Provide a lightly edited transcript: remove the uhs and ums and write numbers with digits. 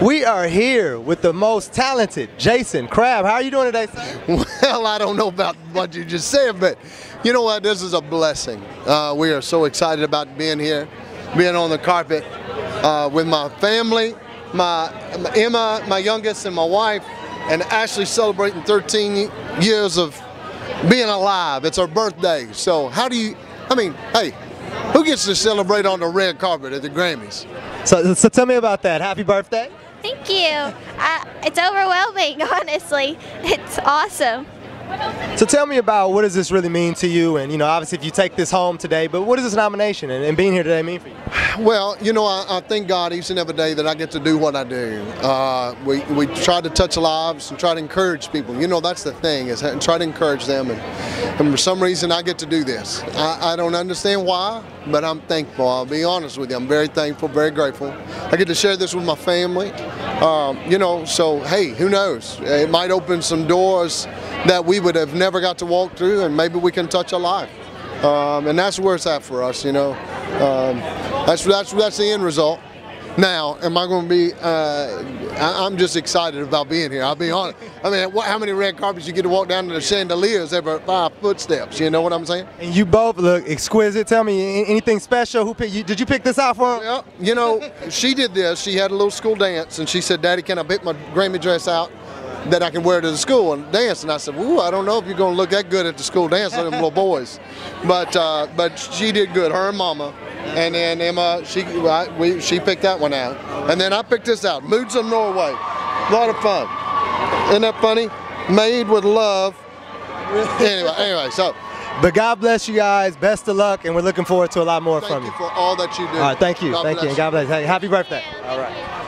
We are here with the most talented Jason Crabb. How are you doing today, sir? Well, I don't know about what you just said, but you know what? This is a blessing. We are so excited about being here, being on the carpet with my family, my Emma, my youngest, and my wife, and Ashley celebrating 13 years of being alive. It's her birthday. So how do you, hey, who gets to celebrate on the red carpet at the Grammys? So tell me about that. Happy birthday. Thank you. It's overwhelming, honestly. It's awesome. So tell me about, what does this really mean to you? And you know, obviously if you take this home today, but what does this nomination and being here today mean for you? Well, you know, I thank God each and every day that I get to do what I do. We try to touch lives and try to encourage people. You know, that's the thing, is try to encourage them. And for some reason, I get to do this. I don't understand why, but I'm thankful. I'll be honest with you. I'm very thankful, very grateful. I get to share this with my family. You know, so hey, who knows? It might open some doors that we would have never got to walk through, and maybe we can touch a life. And that's where it's at for us, you know. That's the end result. Now, am I going to be? I'm just excited about being here. I'll be honest. I mean, how many red carpets you get to walk down to the chandeliers every 5 footsteps? You know what I'm saying? And you both look exquisite. Tell me, anything special? Who picked you? Did you pick this out for him? Well, you know, she did this. She had a little school dance, and she said, "Daddy, can I pick my Grammy dress out that I can wear to the school and dance?" And I said, "Ooh, I don't know if you're going to look that good at the school dance with them little boys." But she did good, her and Mama. And then Emma, she picked that one out. And then I picked this out, Moods of Norway. A lot of fun. Isn't that funny? Made with love. Anyway, so. But God bless you guys. Best of luck, and we're looking forward to a lot more from you. Thank you for all that you do. All right, thank you. God Thank you, bless and God bless you. Hey, happy birthday. Thank you. All right.